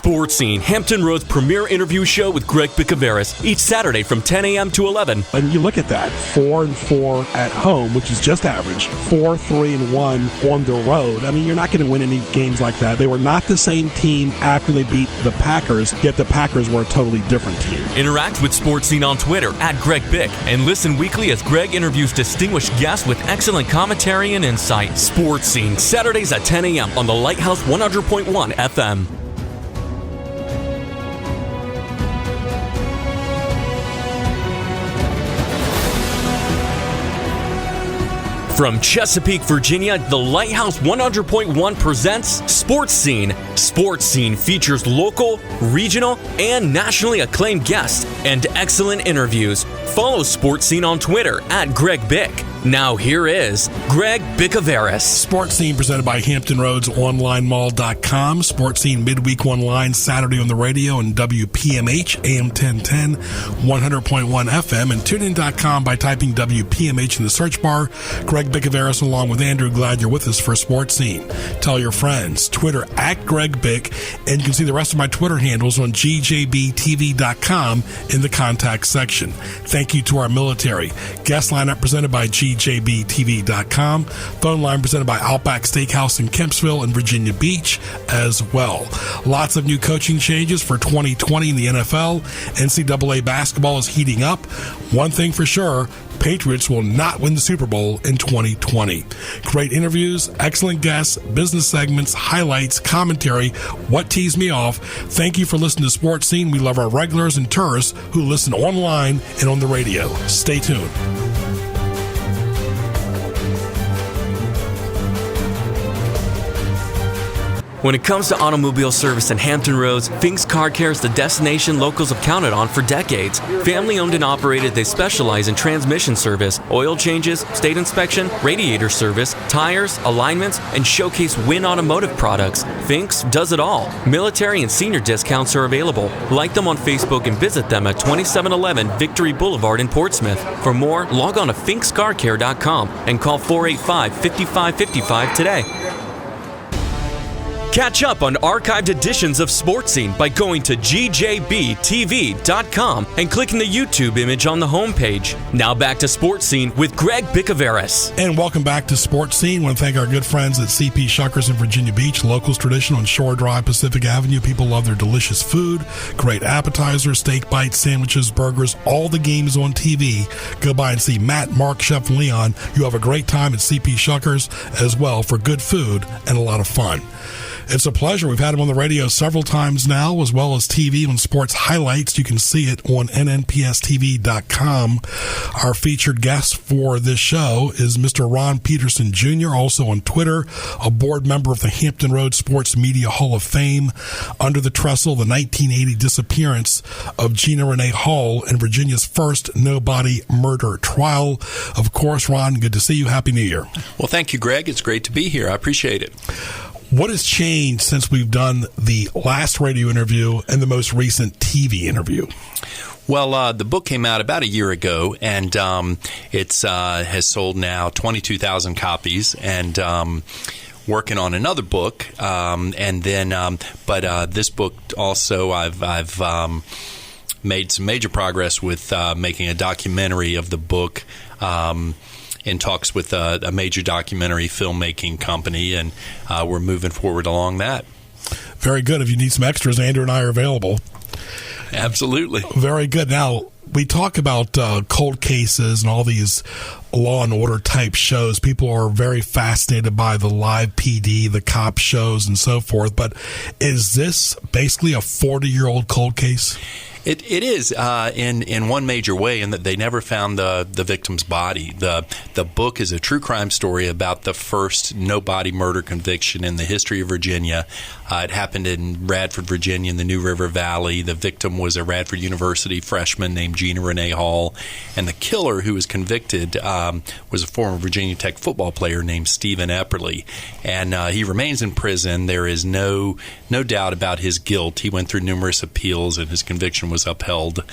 Sports Scene, Hampton Roads' premier interview show with Greg Bicouvaris, each Saturday from 10 a.m. to 11. And you look at that, 4-4 at home, which is just average, 4-3-1 on the road. I mean, you're not going to win any games like that. They were not the same team after they beat the Packers, yet the Packers were a totally different team. Interact with Sports Scene on Twitter @GregBic and listen weekly as Greg interviews distinguished guests with excellent commentary and insight. Sports Scene, Saturdays at 10 a.m. on the Lighthouse 100.1 FM. From Chesapeake, Virginia, the Lighthouse 100.1 presents Sports Scene. Sports Scene features local, regional, and nationally acclaimed guests and excellent interviews. Follow Sports Scene on Twitter @GregBic. Now here is Greg Bicouvaris. Sports Scene presented by Hampton Roads OnlineMall.com. Sports Scene midweek online Saturday on the radio and WPMH AM 1010 100.1 FM and TuneIn.com by typing WPMH in the search bar. Greg Bicouvaris along with Andrew. Glad you're with us for Sports Scene. Tell your friends. Twitter @GregBic, and you can see the rest of my Twitter handles on GJBTV.com in the contact section. Thank you to our military. Guest lineup presented by GJBTV.com. Phone line presented by Outback Steakhouse in Kempsville and Virginia Beach as well. Lots of new coaching changes for 2020 in the NFL. NCAA basketball is heating up. One thing for sure, Patriots will not win the Super Bowl in 2020. Great interviews, excellent guests, business segments, highlights, commentary. What teased me off? Thank you for listening to Sports Scene. We love our regulars and tourists who listen online and on the radio. Stay tuned. When it comes to automobile service in Hampton Roads, Fink's Car Care is the destination locals have counted on for decades. Family owned and operated, they specialize in transmission service, oil changes, state inspection, radiator service, tires, alignments, and showcase Win Automotive products. Fink's does it all. Military and senior discounts are available. Like them on Facebook and visit them at 2711 Victory Boulevard in Portsmouth. For more, log on to finkscarcare.com and call 485-5555 today. Catch up on archived editions of Sports Scene by going to GJBTV.com and clicking the YouTube image on the homepage. Now back to Sports Scene with Greg Bicouvaris. And welcome back to Sports Scene. I want to thank our good friends at CP Shuckers in Virginia Beach, locals tradition on Shore Drive, Pacific Avenue. People love their delicious food, great appetizers, steak bites, sandwiches, burgers, all the games on TV. Go by and see Matt, Mark, Chef, and Leon. You have a great time at CP Shuckers as well for good food and a lot of fun. It's a pleasure. We've had him on the radio several times now, as well as TV on Sports Highlights. You can see it on nnpstv.com. Our featured guest for this show is Mr. Ron Peterson Jr., also on Twitter, a board member of the Hampton Roads Sports Media Hall of Fame. Under the trestle, the 1980 disappearance of Gina Renee Hall and Virginia's first no-body murder trial. Of course, Ron, good to see you. Happy New Year. Well, thank you, Greg. It's great to be here. I appreciate it. What has changed since we've done the last radio interview and the most recent TV interview? Well, the book came out about a year ago, and it has sold now 22,000 copies, and working on another book, and then but this book also I've made some major progress with making a documentary of the book. In talks with a major documentary filmmaking company, and we're moving forward along that. Very good. If you need some extras, Andrew and I are available. Absolutely. Very good. Now, we talk about cold cases and all these law and order type shows. People are very fascinated by the live PD, the cop shows, and so forth. But is this basically a 40-year-old cold case? It is in one major way, in that they never found the victim's body. The book is a true crime story about the first no-body murder conviction in the history of Virginia. It happened in Radford, Virginia, in the New River Valley. The victim was a Radford University freshman named Gina Renee Hall, and the killer who was convicted was a former Virginia Tech football player named Stephen Epperly, and he remains in prison. There is no doubt about his guilt. He went through numerous appeals, and his conviction was upheld.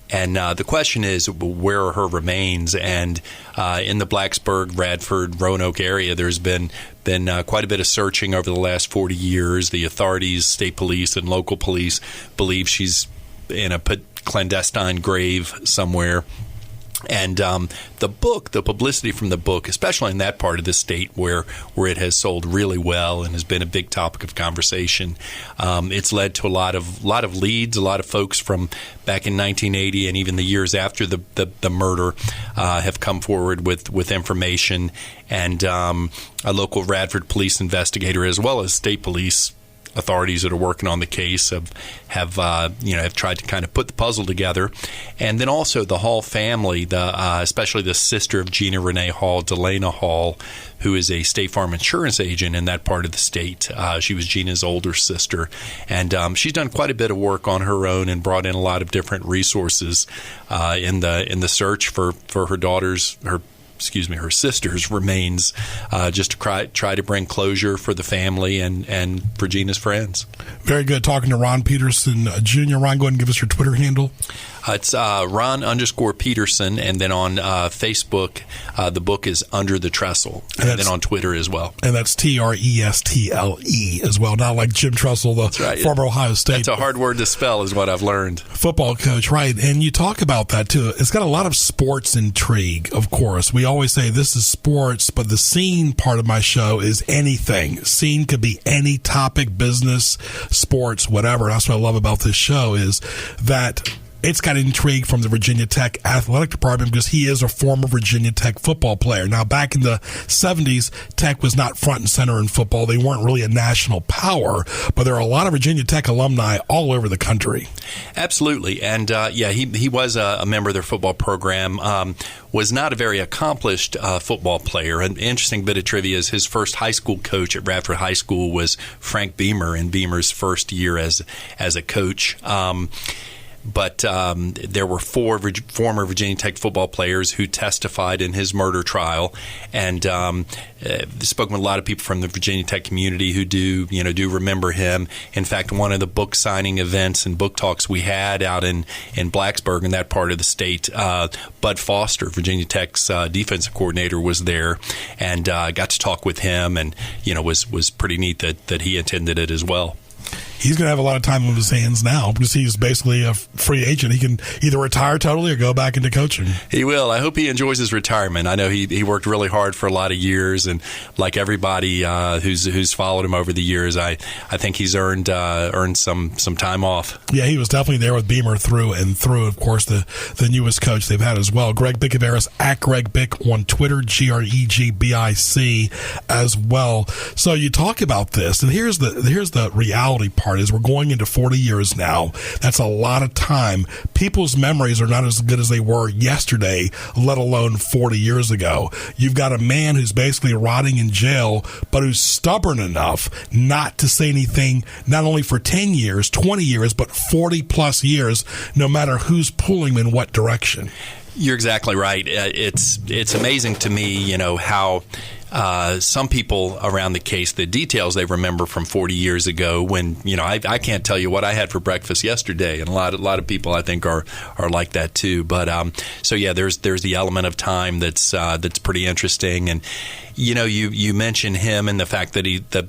And the question is, where are her remains? And in the Blacksburg, Radford, Roanoke area, there's been quite a bit of searching over the last 40 years. The authorities, state police and local police, believe she's in a clandestine grave somewhere. And the book, the publicity from the book, especially in that part of the state where it has sold really well and has been a big topic of conversation, it's led to a lot of leads. A lot of folks from back in 1980 and even the years after the murder have come forward with information. And a local Radford police investigator, as well as state police authorities that are working on the case, have tried to kind of put the puzzle together. And then also the Hall family, especially the sister of Gina Renee Hall, Delana Hall, who is a State Farm insurance agent in that part of the state. She was Gina's older sister, and she's done quite a bit of work on her own and brought in a lot of different resources in the search for her sister's remains, just to try to bring closure for the family and for Gina's friends. Very good. Talking to Ron Peterson Jr. Ron, go ahead and give us your Twitter handle. It's Ron_Peterson, and then on Facebook, the book is Under the Trestle, and then on Twitter as well. And that's TRESTLE as well, not like Jim Tressel, the former Ohio State. That's a hard word to spell, is what I've learned. Football coach, right. And you talk about that, too. It's got a lot of sports intrigue, of course. We always say this is sports, but the scene part of my show is anything. Scene could be any topic, business, sports, whatever. That's what I love about this show is that it's got intrigue from the Virginia Tech athletic department because he is a former Virginia Tech football player. Now, back in the 70s, Tech was not front and center in football. They weren't really a national power, but there are a lot of Virginia Tech alumni all over the country. Absolutely. And, he was a member of their football program, was not a very accomplished football player. An interesting bit of trivia is his first high school coach at Radford High School was Frank Beamer in Beamer's first year as a coach. But there were 4 former Virginia Tech football players who testified in his murder trial, and spoken with a lot of people from the Virginia Tech community who do remember him. In fact, one of the book signing events and book talks we had out in Blacksburg, in that part of the state, Bud Foster, Virginia Tech's defensive coordinator, was there, and got to talk with him, and was pretty neat that he attended it as well. He's going to have a lot of time on his hands now because he's basically a free agent. He can either retire totally or go back into coaching. He will. I hope he enjoys his retirement. I know he worked really hard for a lot of years, and like everybody who's followed him over the years, I think he's earned some time off. Yeah, he was definitely there with Beamer through and through. Of course, the newest coach they've had as well, Greg Bicouvaris at Greg Bick on Twitter, GREGBIC as well. So you talk about this, and here's the reality part is we're going into 40 years now. That's a lot of time. People's memories are not as good as they were yesterday, let alone 40 years ago. You've got a man who's basically rotting in jail, but who's stubborn enough not to say anything, not only for 10 years, 20 years, but 40 plus years, no matter who's pulling him in what direction. You're exactly right. It's amazing to me, how some people around the case, the details they remember from 40 years ago when, I can't tell you what I had for breakfast yesterday. And a lot of people, I think, are like that too. But there's the element of time that's pretty interesting. And, you mentioned him and the fact that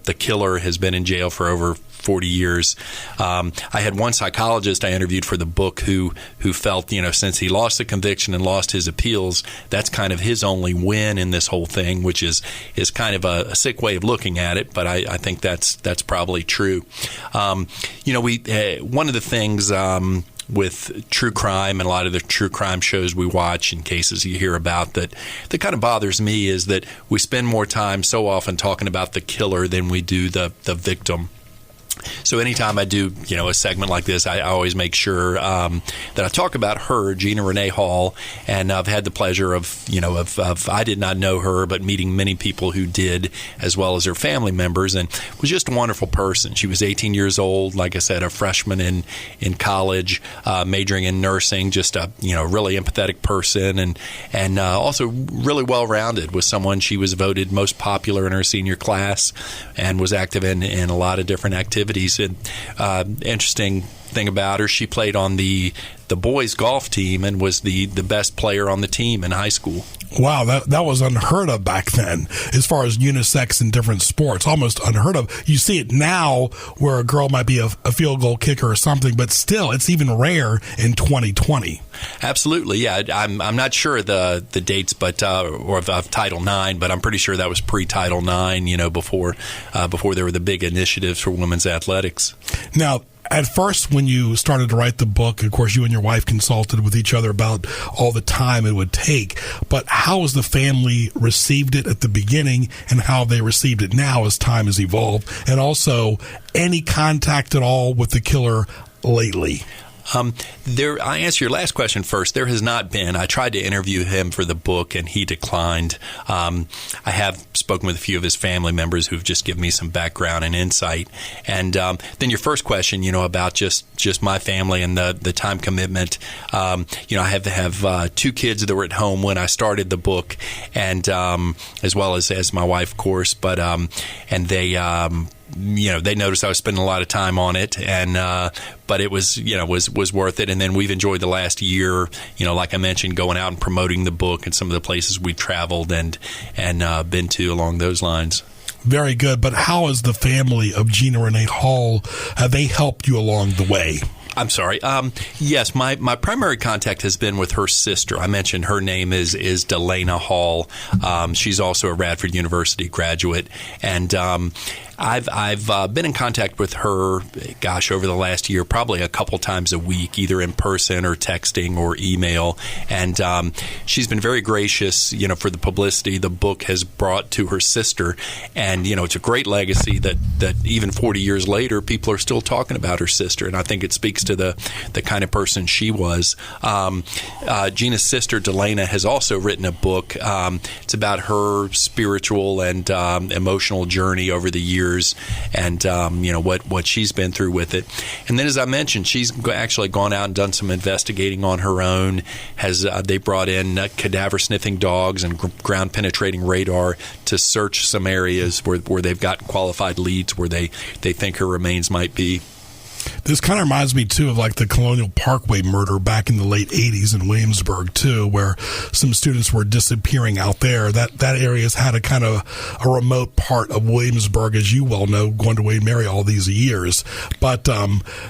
the killer has been in jail for over 40 years. I had one psychologist I interviewed for the book who felt, since he lost the conviction and lost his appeals, that's kind of his only win in this whole thing, which is kind of a sick way of looking at it, but I think that's probably true. One of the things with true crime and a lot of the true crime shows we watch and cases you hear about that kind of bothers me is that we spend more time so often talking about the killer than we do the victim. So anytime I do, a segment like this, I always make sure that I talk about her, Gina Renee Hall, and I've had the pleasure of I did not know her, but meeting many people who did, as well as her family members, and was just a wonderful person. She was 18 years old, like I said, a freshman in college, majoring in nursing, just a really empathetic person, and also really well-rounded. Was someone she was voted most popular in her senior class, and was active in a lot of different activities. activities. And interesting thing about her, she played on the boys golf team and was the best player on the team in high school. Wow, that was unheard of back then as far as unisex in different sports. Almost unheard of. You see it now where a girl might be a field goal kicker or something, but still it's even rare in 2020. Absolutely, yeah. I'm not sure the dates, but or of Title IX, but I'm pretty sure that was pre-Title IX. Before there were the big initiatives for women's athletics. Now, at first, when you started to write the book, of course, you and your wife consulted with each other about all the time it would take. But how has the family received it at the beginning, and how they received it now as time has evolved? And also, any contact at all with the killer lately? I answer your last question first. There has not been. I tried to interview him for the book, and he declined. I have spoken with a few of his family members who've just given me some background and insight. And then your first question, about just my family and the time commitment. I have two kids that were at home when I started the book, and as well as my wife, of course. But and they. They noticed I was spending a lot of time on it, and but it was worth it. And then we've enjoyed the last year, like I mentioned, going out and promoting the book and some of the places we've traveled and been to along those lines. Very good. But how has the family of Gina Renee Hall, have they helped you along the way? I'm sorry. Yes, my primary contact has been with her sister. I mentioned her name is Delana Hall. She's also a Radford University graduate, and I've been in contact with her, over the last year, probably a couple times a week, either in person or texting or email. And she's been very gracious, for the publicity the book has brought to her sister. And, it's a great legacy that even 40 years later, people are still talking about her sister. And I think it speaks to the kind of person she was. Gina's sister, Delana, has also written a book. It's about her spiritual and emotional journey over the years. And what she's been through with it. And then, as I mentioned, she's actually gone out and done some investigating on her own. They brought in cadaver sniffing dogs and ground penetrating radar to search some areas where they've got qualified leads where they think her remains might be. This kind of reminds me, too, of like the Colonial Parkway murder back in the late 80s in Williamsburg, too, where some students were disappearing out there. That area has had a kind of a remote part of Williamsburg, as you well know, going to Wade Mary all these years. But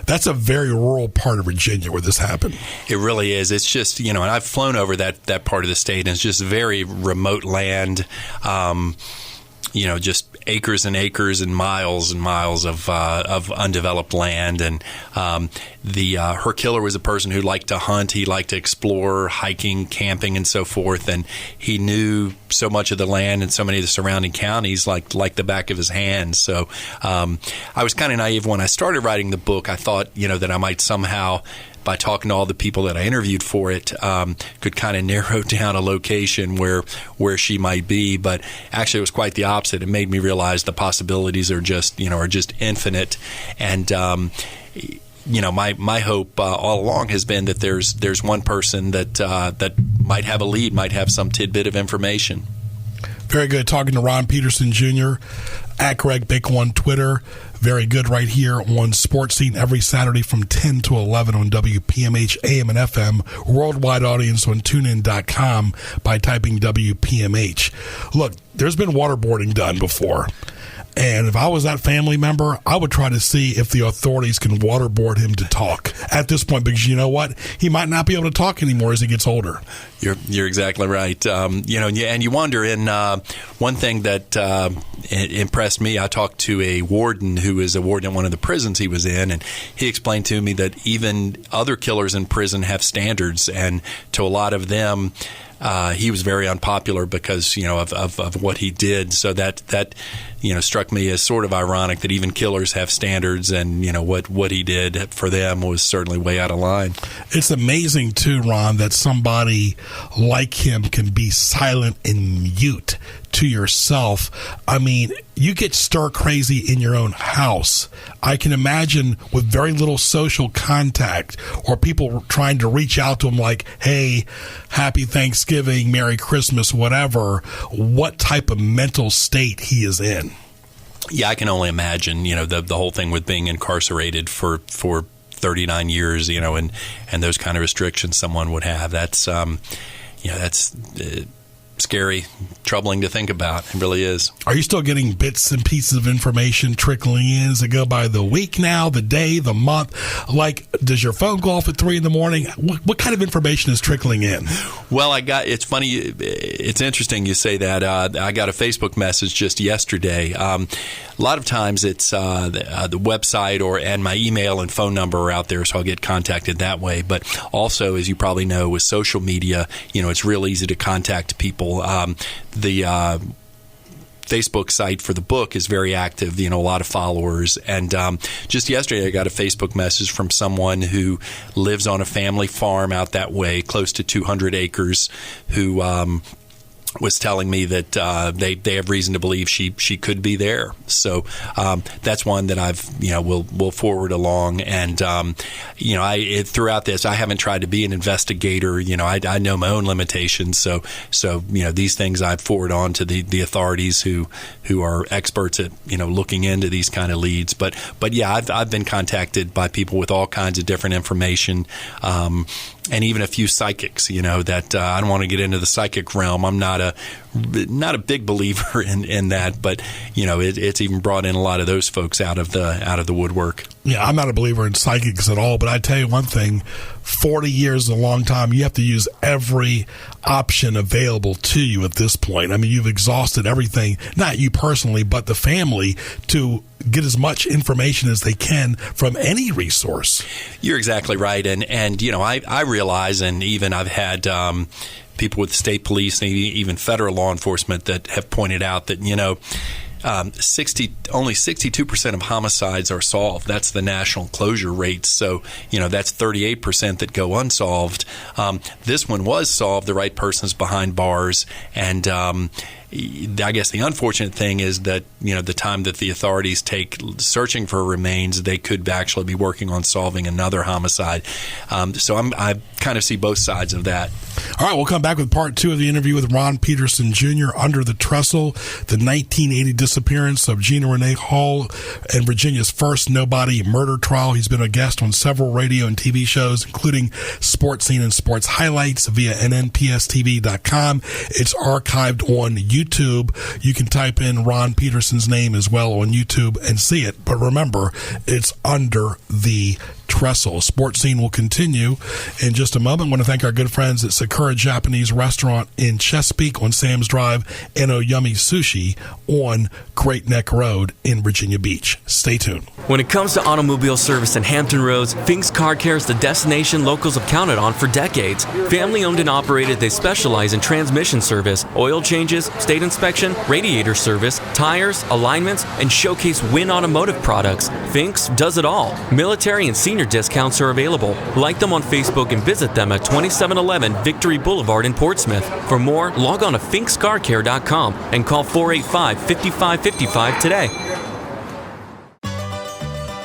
that's a very rural part of Virginia where this happened. It really is. It's just, and I've flown over that part of the state, and it's just very remote land. Just acres and acres and miles of undeveloped land. And her killer was a person who liked to hunt. He liked to explore, hiking, camping, and so forth. And he knew so much of the land and so many of the surrounding counties like the back of his hand. So I was kind of naive when I started writing the book. I thought, that I might somehow, by talking to all the people that I interviewed for it, could kind of narrow down a location where she might be. But actually, it was quite the opposite. It made me realize the possibilities are just infinite. And my hope all along has been that there's one person that might have a lead, might have some tidbit of information. Very good. Talking to Ron Peterson Jr. at Greg Bickle on Twitter. Very good right here on Sports Scene every Saturday from 10 to 11 on WPMH, AM and FM. Worldwide audience on TuneIn.com by typing WPMH. Look, there's been waterboarding done before. And if I was that family member, I would try to see if the authorities can waterboard him to talk at this point, because you know what? He might not be able to talk anymore as he gets older. You're exactly right. And you wonder, one thing that impressed me, I talked to a warden who is a warden at one of the prisons he was in, and he explained to me that even other killers in prison have standards, and to a lot of them, he was very unpopular because of what he did. So that struck me as sort of ironic that even killers have standards, and what he did for them was certainly way out of line. It's amazing too, Ron, that somebody like him can be silent and mute to yourself. I mean, you get stir crazy in your own house. I can imagine with very little social contact, or people trying to reach out to him like, hey, happy Thanksgiving, Merry Christmas, whatever, what type of mental state he is in. Yeah, I can only imagine, the whole thing with being incarcerated for 39 years, and those kind of restrictions someone would have. That's, that's scary, troubling to think about. It really is. Are you still getting bits and pieces of information trickling in? Does it go by the week now, the day, the month? Like, does your phone go off at 3 a.m? What kind of information is trickling in? Well, it's funny. It's interesting you say that. I got a Facebook message just yesterday. A lot of times it's the website and my email and phone number are out there, so I'll get contacted that way. But also, as you probably know, with social media, it's real easy to contact people. The Facebook site for the book is very active, a lot of followers. And just yesterday, I got a Facebook message from someone who lives on a family farm out that way, close to 200 acres, who was telling me that they have reason to believe she could be there. So that's one that I've will forward along. And throughout this, I haven't tried to be an investigator. I know my own limitations. So these things I forward on to the authorities who are experts at looking into these kind of leads. But yeah, I've been contacted by people with all kinds of different information. And even a few psychics, that I don't want to get into the psychic realm. I'm not a big believer in that, but it's even brought in a lot of those folks out of the woodwork. Yeah, I'm not a believer in psychics at all, but I tell you one thing, 40 years is a long time. You have to use every option available to you at this point. I mean, you've exhausted everything, not you personally, but the family, to get as much information as they can from any resource. You're exactly right. And I realize, and even I've had people with state police and even federal law enforcement that have pointed out that, only 62% of homicides are solved. That's the national closure rate. So, that's 38% that go unsolved. This one was solved. The right person's behind bars. And I guess the unfortunate thing is that, the time that the authorities take searching for remains, they could actually be working on solving another homicide. So I kind of see both sides of that. All right, we'll come back with part 2 of the interview with Ron Peterson Jr. Under the Trestle, the 1980 disappearance of Gina Renee Hall and Virginia's first no-body murder trial. He's been a guest on several radio and TV shows, including Sports Scene and Sports Highlights via nnpstv.com. It's archived on YouTube. You can type in Ron Peterson's name as well on YouTube and see it. But remember, it's Under the Trestle. Sports Scene will continue in just a moment. I want to thank our good friends at Sakura Japanese Restaurant in Chesapeake on Sam's Drive and Oyumi Sushi on Great Neck Road in Virginia Beach. Stay tuned. When it comes to automobile service in Hampton Roads, Fink's Car Care is the destination locals have counted on for decades. Family owned and operated, they specialize in transmission service, oil changes, state inspection, radiator service, tires, alignments, and showcase Win Automotive products. Fink's does it all. Military and senior discounts are available. Like them on Facebook and visit them at 2711 Victory Boulevard in Portsmouth. For more, log on to finkscarcare.com and call 485-5555 today.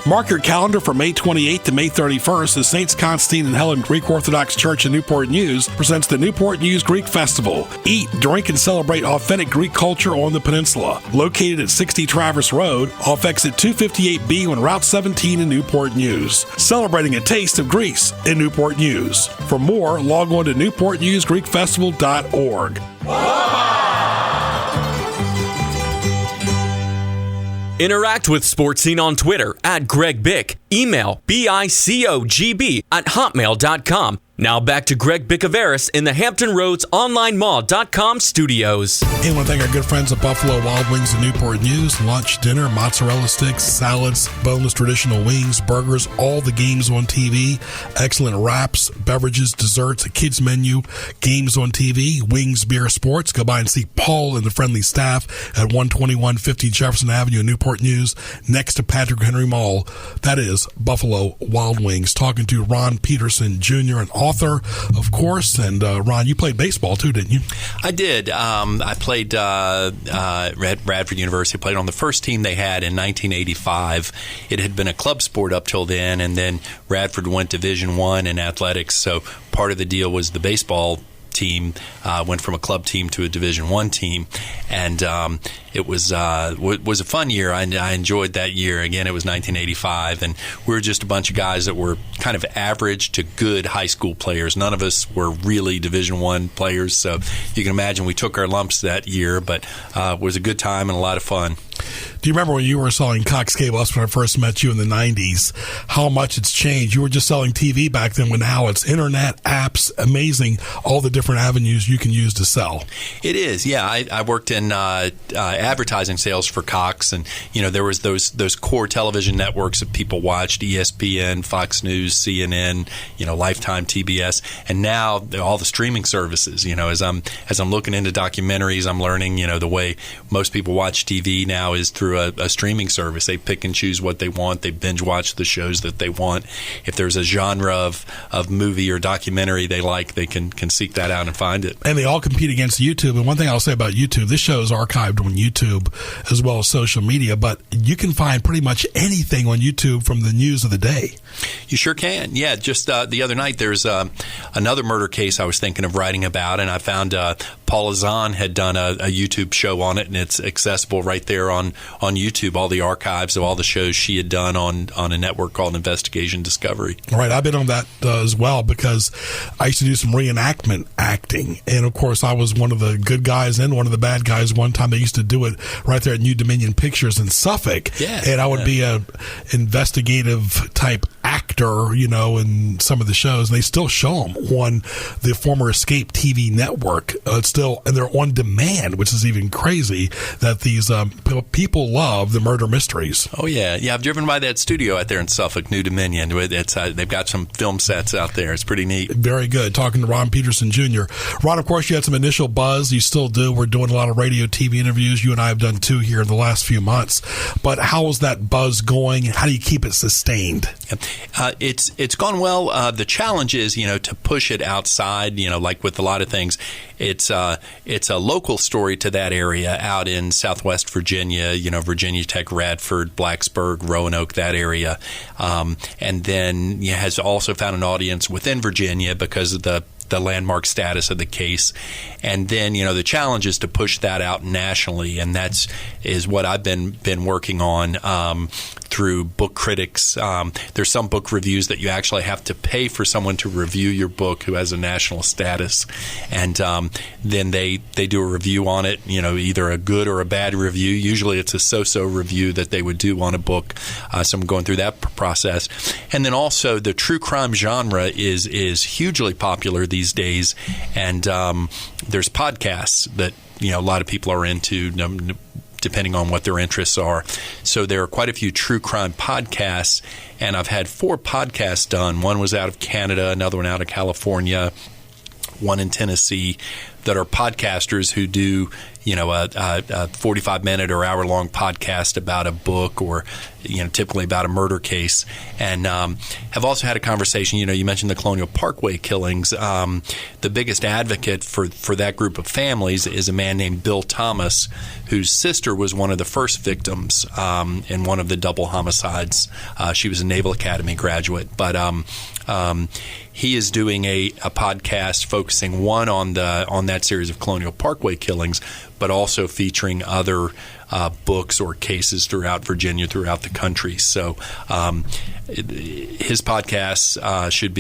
Mark your calendar for May 28th to May 31st as St. Constantine and Helen Greek Orthodox Church in Newport News presents the Newport News Greek Festival. Eat, drink, and celebrate authentic Greek culture on the peninsula. Located at 60 Traverse Road, off exit 258B on Route 17 in Newport News. Celebrating a taste of Greece in Newport News. For more, log on to newportnewsgreekfestival.org. Interact with Sports Scene on Twitter at Greg Bick. Email bicogb@hotmail.com. Now back to Greg Bicouvaris in the Hampton Roads OnlineMall.com studios. And I want to thank our good friends at Buffalo Wild Wings and Newport News. Lunch, dinner, mozzarella sticks, salads, boneless traditional wings, burgers, all the games on TV, excellent wraps, beverages, desserts, a kids menu, games on TV, wings, beer, sports. Go by and see Paul and the friendly staff at 12150 Jefferson Avenue in Newport News, next to Patrick Henry Mall. That is Buffalo Wild Wings. Talking to Ron Peterson Jr., an author, of course. And Ron, you played baseball too, didn't you? I did. I played at Radford University. I played on the first team they had in 1985. It had been a club sport up till then, and then Radford went Division I in athletics. So part of the deal was the baseball team, went from a club team to a Division I team, and it was a fun year. I enjoyed that year. Again, it was 1985, and we were just a bunch of guys that were kind of average to good high school players. None of us were really Division I players, so you can imagine we took our lumps that year, but it was a good time and a lot of fun. Do you remember when you were selling Cox Cable? That's when I first met you in the 90s. How much it's changed. You were just selling TV back then, when now it's internet, apps, amazing, all the different avenues you can use to sell. It is, yeah. I worked in advertising sales for Cox, and there was those core television networks that people watched: ESPN, Fox News, CNN, Lifetime, TBS, and now all the streaming services. As I'm looking into documentaries, I'm learning the way most people watch TV now is through a streaming service. They pick and choose what they want. They binge watch the shows that they want. If there's a genre of movie or documentary they like, they can seek that out and find it. And they all compete against YouTube. And one thing I'll say about YouTube, this show is archived on YouTube as well as social media, but you can find pretty much anything on YouTube from the news of the day. You sure can. Yeah, just the other night there's another murder case I was thinking of writing about, and I found Paula Zahn had done a YouTube show on it, and it's accessible right there on YouTube, all the archives of all the shows she had done on a network called Investigation Discovery. All right, I've been on that as well, because I used to do some reenactment acting, and of course I was one of the good guys and one of the bad guys. One time they used to do it right there at New Dominion Pictures in Suffolk, and I would be a investigative type actor, in some of the shows, and they still show them on the former Escape TV network. And they're on demand, which is even crazy that these people love the murder mysteries. Oh, yeah. Yeah, I've driven by that studio out there in Suffolk, New Dominion. They've got some film sets out there. It's pretty neat. Very good. Talking to Ron Peterson Jr. Ron, of course, you had some initial buzz. You still do. We're doing a lot of radio, TV interviews. You and I have done 2 here in the last few months. But how is that buzz going? How do you keep it sustained? It's gone well. The challenge is, to push it outside, like with a lot of things. It's a local story to that area out in Southwest Virginia, Virginia Tech, Radford, Blacksburg, Roanoke, that area. And then has also found an audience within Virginia because of the landmark status of the case. And then, the challenge is to push that out nationally, and is what I've been working on through book critics. There's some book reviews that you actually have to pay for someone to review your book who has a national status, and then they do a review on it, either a good or a bad review. Usually it's a so-so review that they would do on a book, so I'm going through that process. And then also the true crime genre is hugely popular these days, and there's podcasts that a lot of people are into, depending on what their interests are. So there are quite a few true crime podcasts, and I've had 4 podcasts done. One was out of Canada, another one out of California, one in Tennessee, that are podcasters who do a 45-minute or hour-long podcast about a book, or typically about a murder case. And have also had a conversation. You mentioned the Colonial Parkway killings. The biggest advocate for that group of families is a man named Bill Thomas, whose sister was one of the first victims in one of the double homicides. She was a Naval Academy graduate, but he is doing a podcast focusing on that series of Colonial Parkway killings, but also featuring other books or cases throughout Virginia, throughout the country. So his podcasts should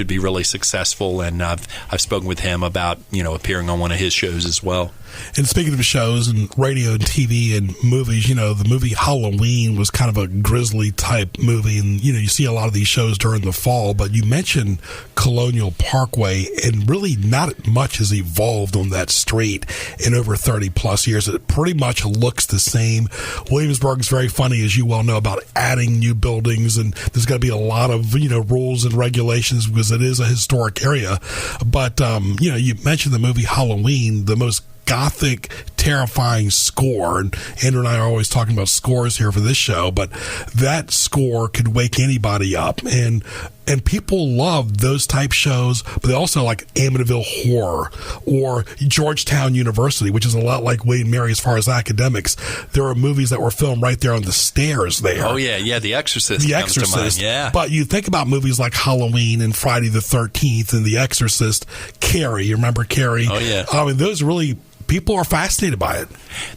be really successful, and I've spoken with him about appearing on one of his shows as well. And speaking of shows and radio and TV and movies, the movie Halloween was kind of a grisly type movie, and you see a lot of these shows during the fall. But you mentioned Colonial Parkway, and really not much has evolved on that street in over 30 plus years. It pretty much looks the same. Williamsburg's very funny, as you well know, about adding new buildings, and there's got to be a lot of rules and regulations because it is a historic area. But you mentioned the movie Halloween, the most gothic terrifying score. And Andrew and I are always talking about scores here for this show, but that score could wake anybody up. And people love those type shows, but they also like Amityville Horror or Georgetown University, which is a lot like Wade and Mary as far as academics. There are movies that were filmed right there on the stairs there. Oh, yeah, The Exorcist comes to mind. Yeah. But you think about movies like Halloween and Friday the 13th and The Exorcist, Carrie. You remember Carrie? Oh, yeah. I mean, those really... people are fascinated by it.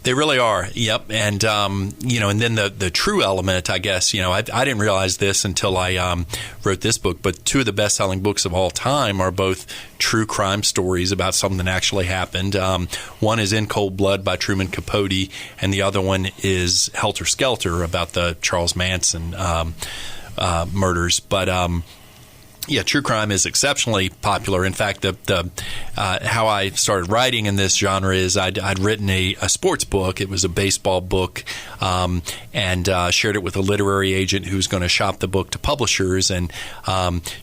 They really are. Yep. And, and then the true element, I guess, I didn't realize this until I wrote this book, but two of the best-selling books of all time are both true crime stories about something that actually happened. One is In Cold Blood by Truman Capote, and the other one is Helter Skelter about the Charles Manson murders. But yeah, true crime is exceptionally popular. In fact, the how I started writing in this genre is I'd written a sports book. It was a baseball book, and shared it with a literary agent who was going to shop the book to publishers. And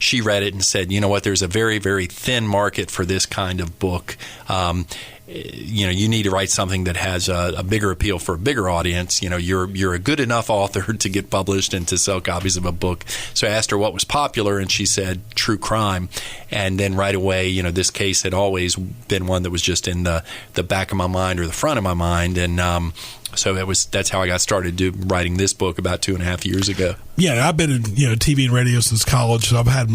she read it and said, you know what, there's a very, very thin market for this kind of book. You need to write something that has a bigger appeal for a bigger audience. You're a good enough author to get published and to sell copies of a book. So I asked her what was popular, and she said true crime. And then right away, this case had always been one that was just in the back of my mind or the front of my mind. And so that's how I got started writing this book about 2.5 years ago. Yeah, I've been in TV and radio since college, so I've had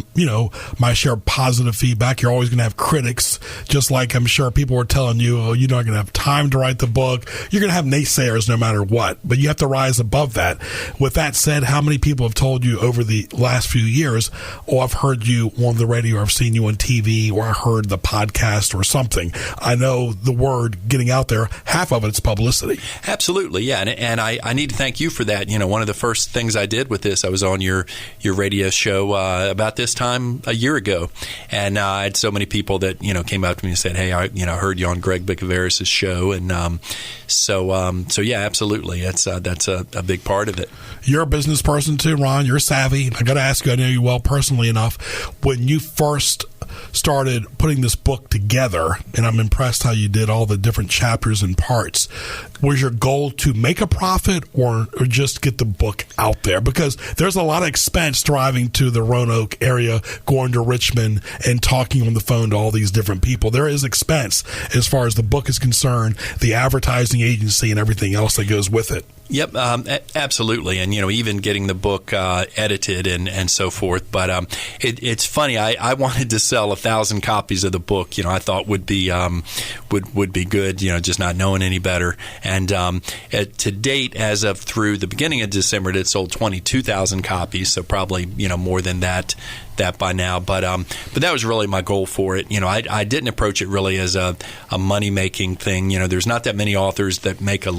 my share of positive feedback. You're always going to have critics, just like I'm sure people were telling you, oh, you're not going to have time to write the book. You're going to have naysayers no matter what, but you have to rise above that. With that said, how many people have told you over the last few years, oh, I've heard you on the radio, or I've seen you on TV, or I heard the podcast or something? I know the word getting out there, half of it's publicity. Absolutely, yeah, and I need to thank you for that. One of the first things I did with this, I was on your radio show about this time a year ago, and I had so many people that came up to me and said, "Hey, I heard you on Greg Bicouvaris' show," and so yeah, absolutely, that's a big part of it. You're a business person too, Ron. You're savvy. I got to ask you, I know you well personally enough. When you first started putting this book together, and I'm impressed how you did all the different chapters and parts, was your goal to make a profit or just get the book out there? Because there's a lot of expense driving to the Roanoke area, going to Richmond, and talking on the phone to all these different people. There is expense as far as the book is concerned, the advertising agency, and everything else that goes with it. Yep, absolutely, and even getting the book edited and so forth. But it's funny. I wanted to sell 1,000 copies of the book. I thought would be good. Just not knowing any better. And to date, as of through the beginning of December, it sold 22,000 copies. So probably more than that by now, but that was really my goal for it. I didn't approach it really as a money making thing. There's not that many authors that make a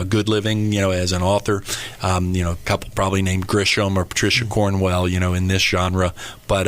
good living, as an author. A couple probably named Grisham or Patricia Cornwell, in this genre, but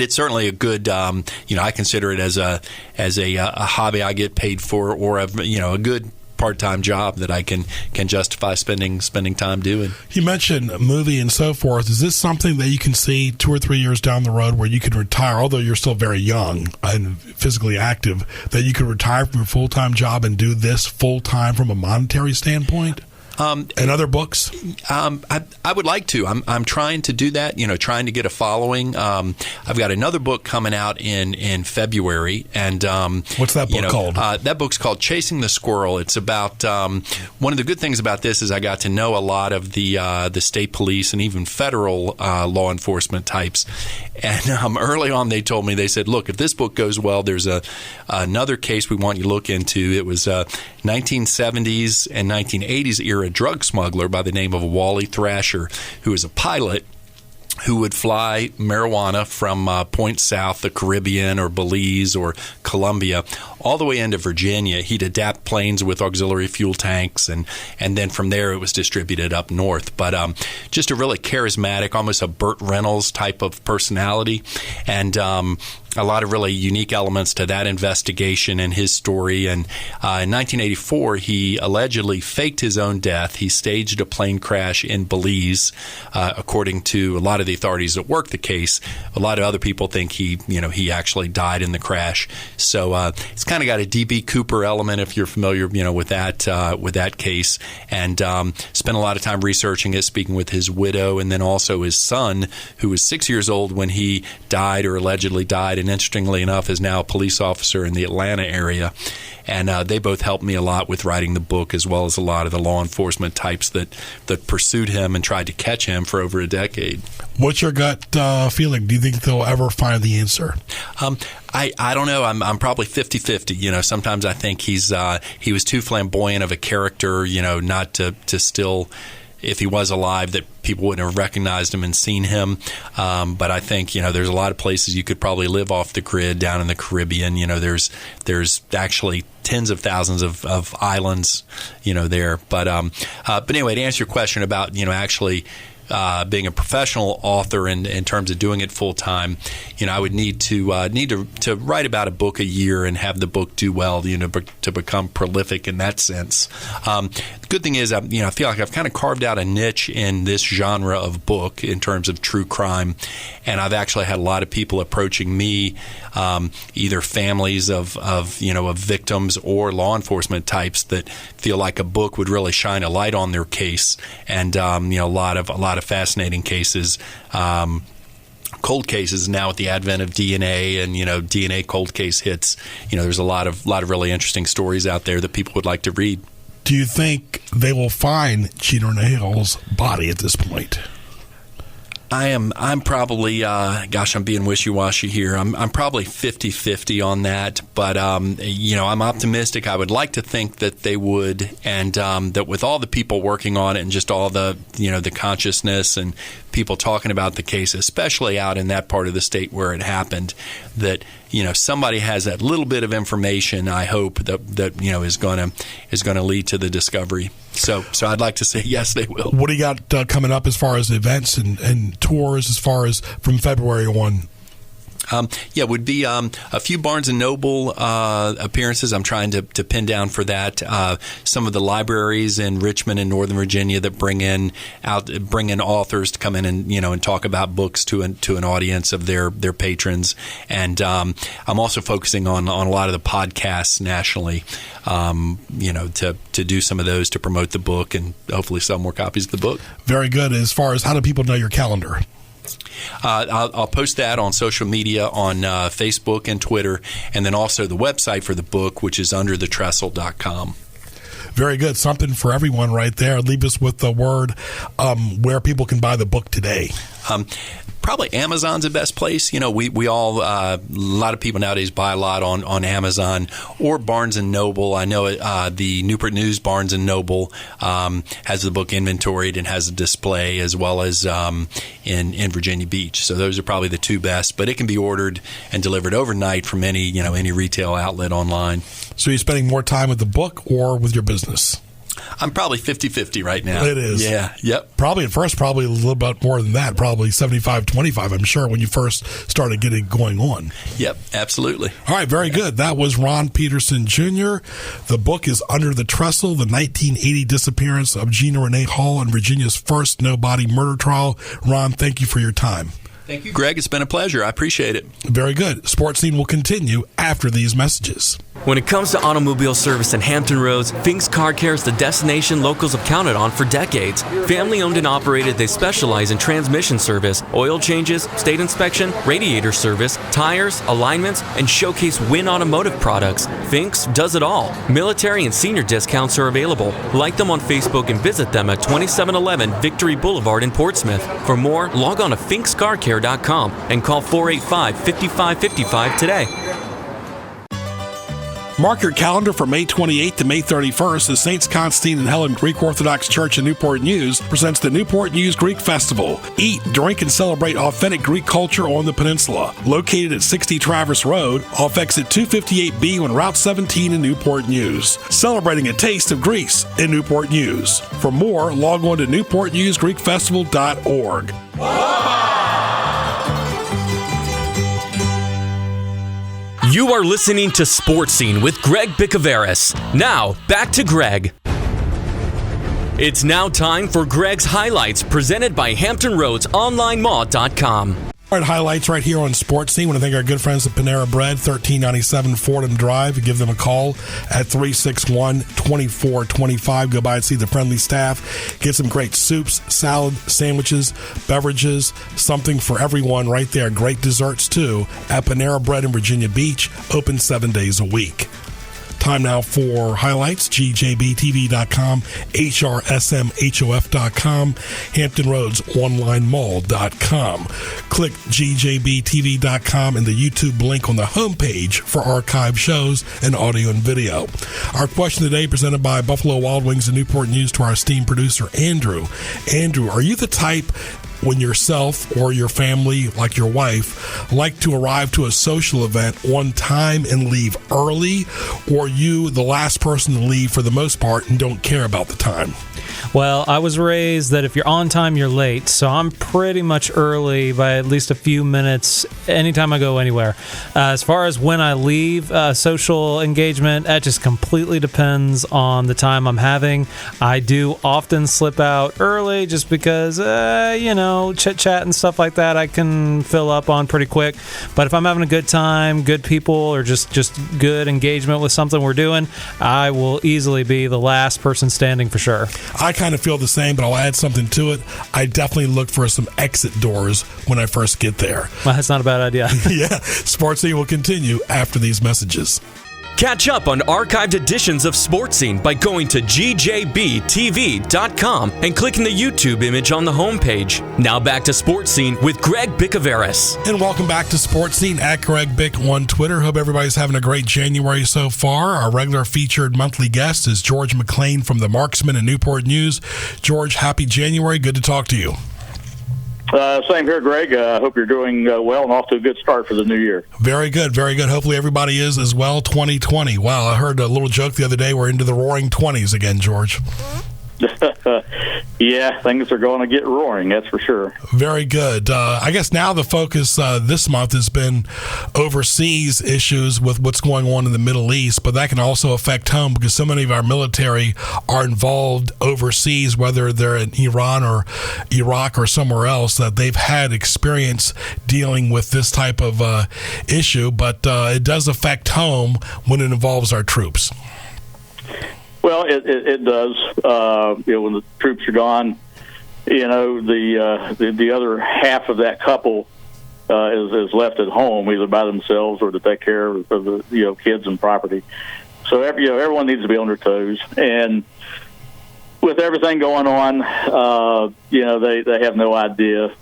it's certainly a good. I consider it as a hobby I get paid for, or a good part-time job that I can justify spending time doing. You mentioned a movie and so forth. Is this something that you can see 2 or 3 years down the road where you could retire, although you're still very young and physically active, that you could retire from your full-time job and do this full-time from a monetary standpoint? And other books? I would like to. I'm trying to do that, trying to get a following. I've got another book coming out in February. And what's that book called? That book's called Chasing the Squirrel. It's about one of the good things about this is I got to know a lot of the state police and even federal law enforcement types. And early on they told me, they said, look, if this book goes well, there's another case we want you to look into. It was 1970s and 1980s era drug smuggler by the name of Wally Thrasher, who was a pilot who would fly marijuana from points south, the Caribbean or Belize or Colombia, all the way into Virginia. He'd adapt planes with auxiliary fuel tanks, and then from there it was distributed up north. But just a really charismatic, almost a Burt Reynolds type of personality, and a lot of really unique elements to that investigation and his story. And in 1984, he allegedly faked his own death. He staged a plane crash in Belize, according to a lot of the authorities that worked the case. A lot of other people think he actually died in the crash. So it's kind kind of got a D.B. Cooper element, if you're familiar, with that case, and spent a lot of time researching it, speaking with his widow, and then also his son, who was 6 years old when he died or allegedly died, and interestingly enough is now a police officer in the Atlanta area. And they both helped me a lot with writing the book, as well as a lot of the law enforcement types that pursued him and tried to catch him for over a decade. What's your gut feeling? Do you think they'll ever find the answer? I don't know. I'm probably 50-50. Sometimes I think he was too flamboyant of a character, not to still, if he was alive, that people wouldn't have recognized him and seen him. But I think, there's a lot of places you could probably live off the grid down in the Caribbean. There's actually tens of thousands of islands, there. But anyway, to answer your question about, actually being a professional author in terms of doing it full time, I would need to write about a book a year and have the book do well, to become prolific in that sense. The good thing is, I feel like I've kind of carved out a niche in this genre of book in terms of true crime, and I've actually had a lot of people approaching me, either families of victims or law enforcement types that feel like a book would really shine a light on their case, and a lot of fascinating cases. Cold cases now with the advent of DNA and DNA cold case hits. There's a lot of really interesting stories out there that people would like to read. Do you think they will find Cheater Nahil's body at this point? I'm probably, I'm being wishy-washy here. I'm probably 50-50 on that, but, I'm optimistic. I would like to think that they would, and that with all the people working on it and just all the, the consciousness and people talking about the case, especially out in that part of the state where it happened, that, somebody has that little bit of information, I hope, that is going to lead to the discovery. So I'd like to say yes, they will. What do you got coming up as far as events and tours as far as from February on? Would be a few Barnes & Noble appearances. I'm trying to pin down for that. Some of the libraries in Richmond and Northern Virginia that bring in authors to come in and talk about books to an audience of their patrons. And I'm also focusing on a lot of the podcasts nationally, to do some of those to promote the book and hopefully sell more copies of the book. Very good. As far as how do people know your calendar? I'll post that on social media on Facebook and Twitter, and then also the website for the book, which is underthetrestle.com. Very good. Something for everyone right there. Leave us with the word where people can buy the book today. Probably Amazon's the best place. We all, a lot of people nowadays buy a lot on Amazon or Barnes & Noble. I know the Newport News Barnes & Noble has the book inventoried and has a display, as well as in Virginia Beach. So those are probably the two best, but it can be ordered and delivered overnight from any retail outlet online. So you're spending more time with the book or with your business? I'm probably 50-50 right now. It is. Yeah. Yep. Probably at first, probably a little bit more than that, probably 75-25, I'm sure, when you first started getting going on. Yep, absolutely. All right, very good. That was Ron Peterson Jr. The book is Under the Trestle, the 1980 disappearance of Gina Renee Hall in Virginia's first no-body murder trial. Ron, thank you for your time. Thank you, Greg. It's been a pleasure. I appreciate it. Very good. Sports Scene will continue after these messages. When it comes to automobile service in Hampton Roads, Fink's Car Care is the destination locals have counted on for decades. Family owned and operated, they specialize in transmission service, oil changes, state inspection, radiator service, tires, alignments, and showcase Win Automotive products. Fink's does it all. Military and senior discounts are available. Like them on Facebook and visit them at 2711 Victory Boulevard in Portsmouth. For more, log on to finkscarcare.com and call 485-5555 today. Mark your calendar for May 28th to May 31st as Saints Constantine and Helen Greek Orthodox Church in Newport News presents the Newport News Greek Festival. Eat, drink, and celebrate authentic Greek culture on the peninsula. Located at 60 Traverse Road, off exit 258B on Route 17 in Newport News. Celebrating a taste of Greece in Newport News. For more, log on to newportnewsgreekfestival.org. You are listening to Sports Scene with Greg Bicouvaris. Now, back to Greg. It's now time for Greg's Highlights, presented by HamptonRoadsOnlineMall.com. All right, highlights right here on Sports Scene. I want to thank our good friends at Panera Bread, 1397 Fordham Drive. Give them a call at 361-2425. Go by and see the friendly staff. Get some great soups, salad, sandwiches, beverages, something for everyone right there. Great desserts, too, at Panera Bread in Virginia Beach, open 7 days a week. Time now for highlights. GJBTV.com, HRSMHOF.com, Hampton Roads OnlineMall.com. Click GJBTV.com and the YouTube link on the homepage for archive shows and audio and video. Our question today presented by Buffalo Wild Wings and Newport News to our esteemed producer, Andrew. Andrew, are you the type when yourself or your family, like your wife, like to arrive to a social event on time and leave early, or you the last person to leave for the most part and don't care about the time? Well, I was raised that if you're on time, you're late. So I'm pretty much early by at least a few minutes anytime I go anywhere. As far as when I leave social engagement, that just completely depends on the time I'm having. I do often slip out early just because, chit-chat and stuff like that I can fill up on pretty quick. But if I'm having a good time, good people, or just good engagement with something we're doing, I will easily be the last person standing for sure. I kind of feel the same, but I'll add something to it. I definitely look for some exit doors when I first get there. Well, that's not a bad idea. Yeah. Sports Scene will continue after these messages. Catch up on archived editions of Sports Scene by going to GJBTV.com and clicking the YouTube image on the homepage. Now back to Sports Scene with Greg Bicouvaris. And welcome back to Sports Scene at Greg Bick on Twitter. Hope everybody's having a great January so far. Our regular featured monthly guest is George McClain from the Marksman and Newport News. George, happy January. Good to talk to you. Same here, Greg. I hope you're doing well and off to a good start for the new year. Very good, very good. Hopefully everybody is as well. 2020. Wow, I heard a little joke the other day. We're into the roaring 20s again, George. Yeah, things are going to get roaring, that's for sure. Very good. I guess now the focus this month has been overseas issues with what's going on in the Middle East, but that can also affect home because so many of our military are involved overseas, whether they're in Iran or Iraq or somewhere else, that they've had experience dealing with this type of issue, but it does affect home when it involves our troops. Well, it does. When the troops are gone, the other half of that couple is left at home, either by themselves or to take care of the kids and property. So everyone needs to be on their toes. And with everything going on, they have no idea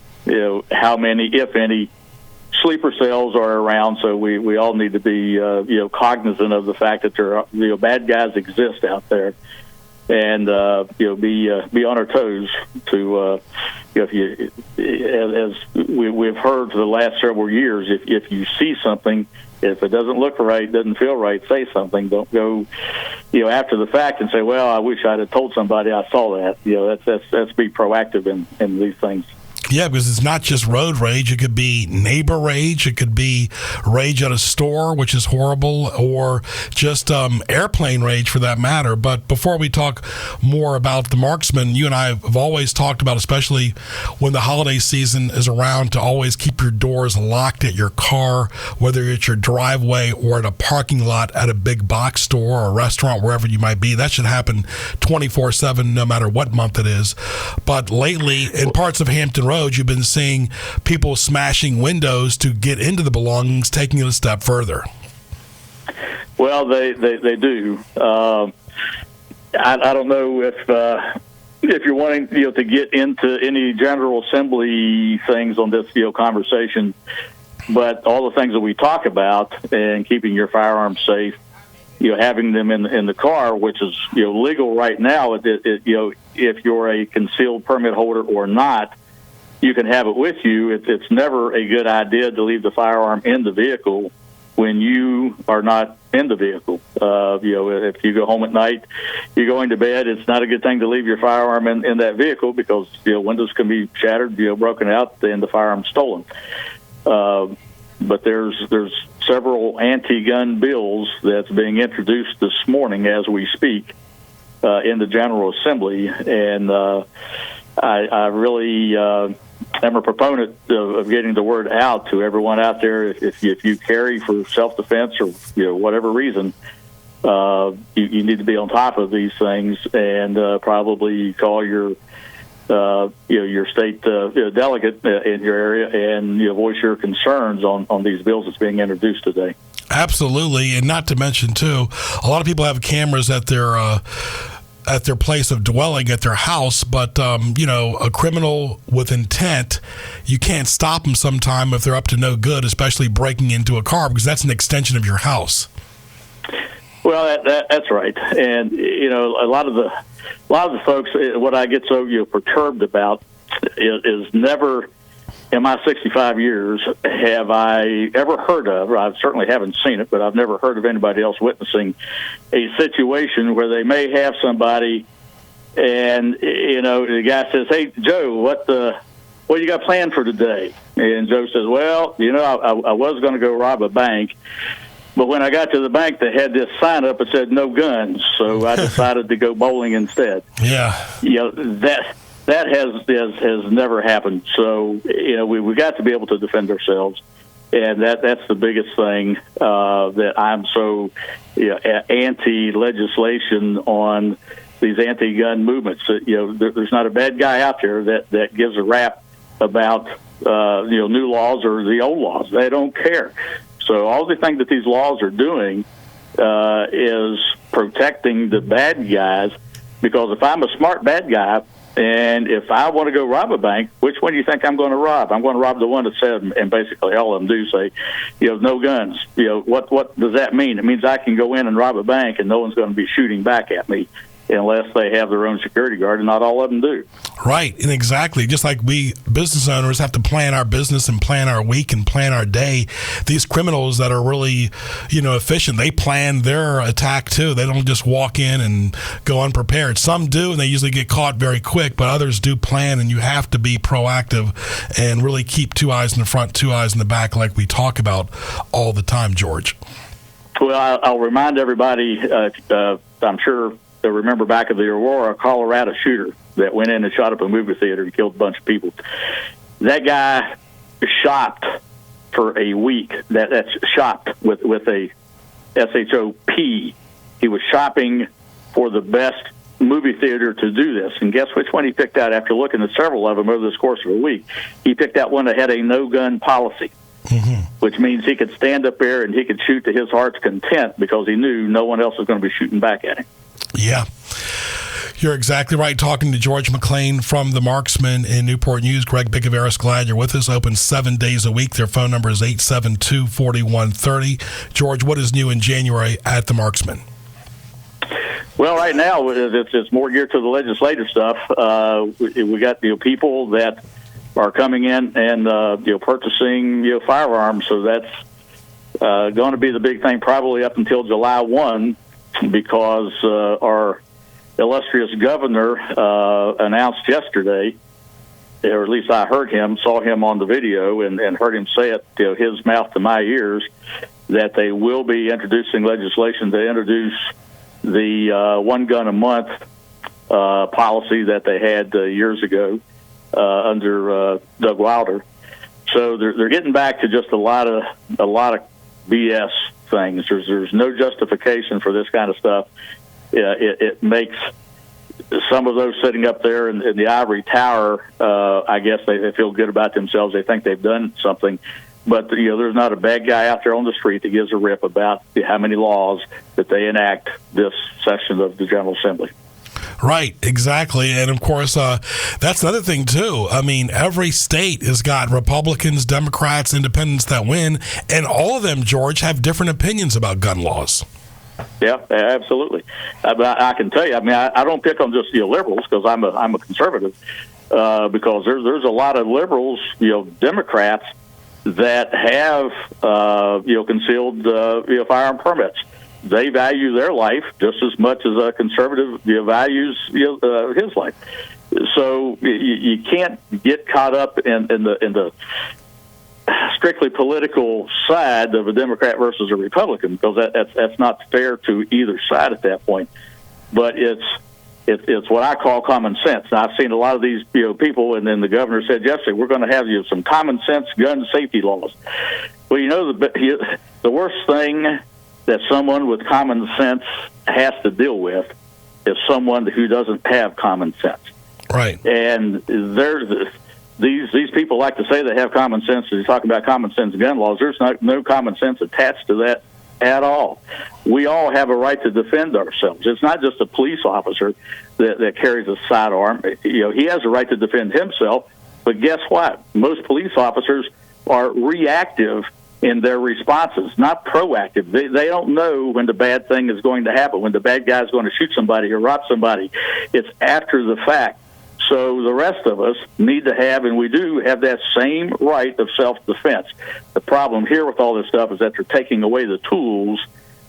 how many, if any, sleeper cells are around, so we all need to be cognizant of the fact that there are bad guys exist out there, and be on our toes to as we've heard for the last several years, if you see something, if it doesn't look right, doesn't feel right, say something. Don't go after the fact and say, well, I wish I'd have told somebody I saw that. That's be proactive in these things. Yeah, because it's not just road rage. It could be neighbor rage. It could be rage at a store, which is horrible, or just airplane rage for that matter. But before we talk more about the Marksman, you and I have always talked about, especially when the holiday season is around, to always keep your doors locked at your car, whether it's your driveway or at a parking lot at a big box store or a restaurant, wherever you might be. That should happen 24/7, no matter what month it is. But lately, in parts of Hampton Roads, you've been seeing people smashing windows to get into the belongings, taking it a step further. Well, they do. I don't know if you're wanting to get into any General Assembly things on this conversation, but all the things that we talk about and keeping your firearms safe, having them in the car, which is legal right now. If you're a concealed permit holder or not, you can have it with you. It's never a good idea to leave the firearm in the vehicle when you are not in the vehicle. If you go home at night, you're going to bed, it's not a good thing to leave your firearm in that vehicle because windows can be shattered, broken out, and the firearm's stolen. But there's several anti-gun bills that's being introduced this morning as we speak in the General Assembly, and I really I'm a proponent of getting the word out to everyone out there. If you carry for self-defense or whatever reason, you need to be on top of these things, and probably call your state delegate in your area and voice your concerns on these bills that's being introduced today. Absolutely, and not to mention too, a lot of people have cameras at their place of dwelling, at their house, but a criminal with intent, you can't stop them sometime if they're up to no good, especially breaking into a car, because that's an extension of your house. Well, that's right, and a lot of the folks, what I get so perturbed about is never in my 65 years have I ever heard of, or I certainly haven't seen it, but I've never heard of anybody else witnessing a situation where they may have somebody, and the guy says, "Hey, Joe, what you got planned for today?" And Joe says, "Well, I was going to go rob a bank, but when I got to the bank, they had this sign up that said no guns, so I decided to go bowling instead." Yeah. That has never happened. So we've got to be able to defend ourselves, and that's the biggest thing that I'm so anti-legislation on these anti-gun movements. There's not a bad guy out there that gives a rap about new laws or the old laws. They don't care. So all the thing that these laws are doing is protecting the bad guys, because if I'm a smart bad guy, and if I want to go rob a bank, which one do you think I'm going to rob? I'm going to rob the one that said, and basically all of them do say, no guns. What does that mean? It means I can go in and rob a bank and no one's going to be shooting back at me unless they have their own security guard, and not all of them do. Right, and exactly. Just like we business owners have to plan our business and plan our week and plan our day, these criminals that are really, efficient, they plan their attack too. They don't just walk in and go unprepared. Some do, and they usually get caught very quick, but others do plan, and you have to be proactive and really keep 2 eyes in the front, 2 eyes in the back, like we talk about all the time, George. Well, I'll remind everybody, I'm sure they'll remember back of the Aurora, Colorado shooter that went in and shot up a movie theater and killed a bunch of people. That guy shopped for a week. That's shopped with a S-H-O-P. He was shopping for the best movie theater to do this. And guess which one he picked out after looking at several of them over this course of a week? He picked out one that had a no-gun policy. Mm-hmm. Which means he could stand up there and he could shoot to his heart's content because he knew no one else was going to be shooting back at him. Yeah. You're exactly right. Talking to George McClain from the Marksman in Newport News. Greg Bicouvaris, glad you're with us. Open 7 days a week. Their phone number is 872-4130. George, what is new in January at the Marksman? Well, right now it's more geared to the legislative stuff. We got people that are coming in and purchasing firearms, so that's going to be the big thing probably up until July 1, because our illustrious governor announced yesterday, or at least I saw him on the video and heard him say it, his mouth to my ears, that they will be introducing legislation to introduce the one gun a month policy that they had years ago under Doug Wilder. So they're getting back to just a lot of BS things. There's no justification for this kind of stuff. It makes some of those sitting up there in the ivory tower, I guess they feel good about themselves. They think they've done something. But there's not a bad guy out there on the street that gives a rip about how many laws that they enact this session of the General Assembly. Right, exactly. And, of course, that's another thing, too. I mean, every state has got Republicans, Democrats, independents that win, and all of them, George, have different opinions about gun laws. Yeah, absolutely. I can tell you, I don't pick on just liberals, because I'm a conservative, because there's a lot of liberals, Democrats, that have, concealed, firearm permits. They value their life just as much as a conservative values his life. So you can't get caught up in the strictly political side of a Democrat versus a Republican, because that's not fair to either side at that point. But it's It's what I call common sense. Now, I've seen a lot of these people, and then the governor said yesterday, we're going to have some common sense gun safety laws. Well, the worst thing that someone with common sense has to deal with is someone who doesn't have common sense. Right. And these people like to say they have common sense. They're talking about common sense gun laws. There's no common sense attached to that at all. We all have a right to defend ourselves. It's not just a police officer that carries a sidearm. He has a right to defend himself. But guess what? Most police officers are reactive in their responses, not proactive. They don't know when the bad thing is going to happen, when the bad guy is going to shoot somebody or rob somebody. It's after the fact. So the rest of us need to have, and we do have that same right of self-defense. The problem here with all this stuff is that they're taking away the tools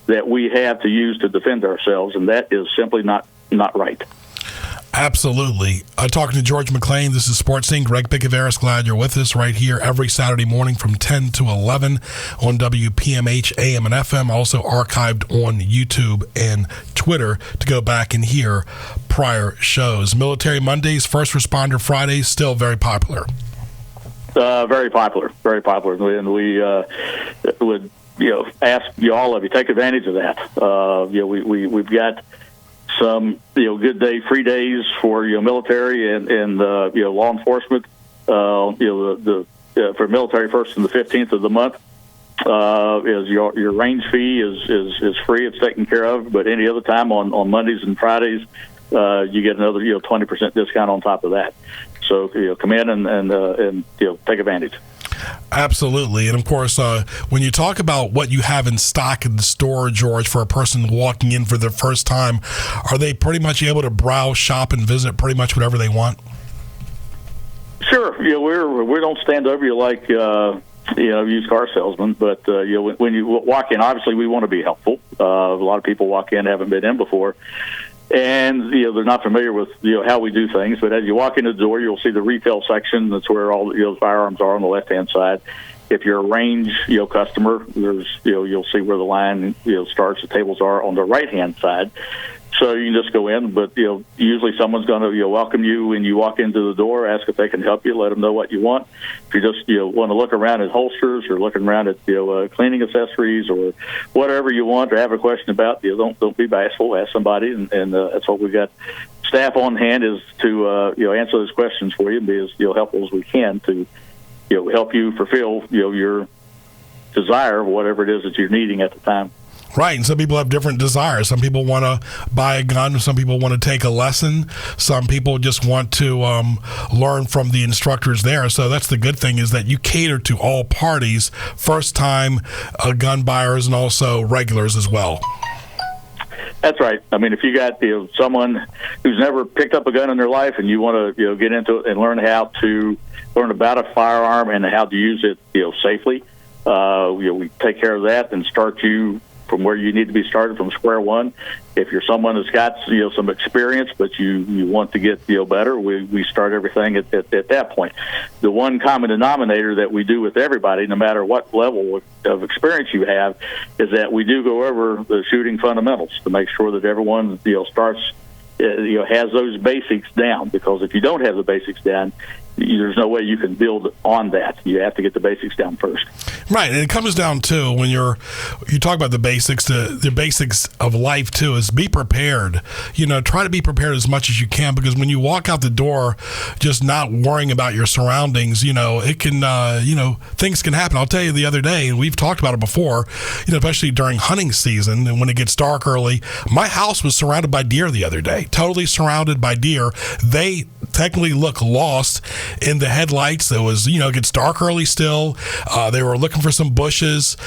that we have to use to defend ourselves, and that is simply not right. Absolutely. Talking to George McClain, this is Sports Scene. Greg Bicouvaris, glad you're with us right here every Saturday morning from 10 to 11 on WPMH, AM and FM, also archived on YouTube and Twitter to go back and hear prior shows. Military Mondays, First Responder Fridays, still very popular. Very popular, very popular. And we would ask all of you, take advantage of that. We've got some good day, free days for military and law enforcement. For military, first and the 15th of the month is your range fee is free. It's taken care of. But any other time on Mondays and Fridays, you get another 20% discount on top of that. So come in and take advantage. Absolutely. And of course, when you talk about what you have in stock in the store, George, for a person walking in for the first time, are they pretty much able to browse, shop, and visit pretty much whatever they want? Sure. We don't stand over you like used car salesman, but when you walk in, obviously we want to be helpful. A lot of people walk in, haven't been in before, and they're not familiar with how we do things. But as you walk in the door, you'll see the retail section. That's where all the firearms are on the left-hand side. If you're a range customer, there's you'll see where the line starts. The tables are on the right-hand side. So you can just go in, but usually someone's going to welcome you when you walk into the door, ask if they can help you, let them know what you want. If you just want to look around at holsters or looking around at cleaning accessories or whatever you want or have a question about, don't be bashful. Ask somebody, and that's what we've got. Staff on hand is to answer those questions for you and be as helpful as we can to help you fulfill your desire of whatever it is that you're needing at the time. Right, and some people have different desires. Some people want to buy a gun. Some people want to take a lesson. Some people just want to learn from the instructors there. So that's the good thing, is that you cater to all parties, first-time gun buyers and also regulars as well. That's right. I mean, if you got someone who's never picked up a gun in their life and you want to get into it and learn about a firearm and how to use it safely, we take care of that and start you from where you need to be started from square one. If you're someone that's got some experience, but you want to get better, we start everything at that point. The one common denominator that we do with everybody, no matter what level of experience you have, is that we do go over the shooting fundamentals to make sure that everyone starts has those basics down. Because if you don't have the basics down, there's no way you can build on that. You have to get the basics down first. Right, and it comes down to, when you talk about the basics, the basics of life too, is be prepared. Try to be prepared as much as you can, because when you walk out the door just not worrying about your surroundings, it can, things can happen. I'll tell you, the other day, and we've talked about it before, especially during hunting season and when it gets dark early, my house was surrounded by deer the other day, totally surrounded by deer. They technically look lost in the headlights. It was, it gets dark early still. They were looking for some bushes.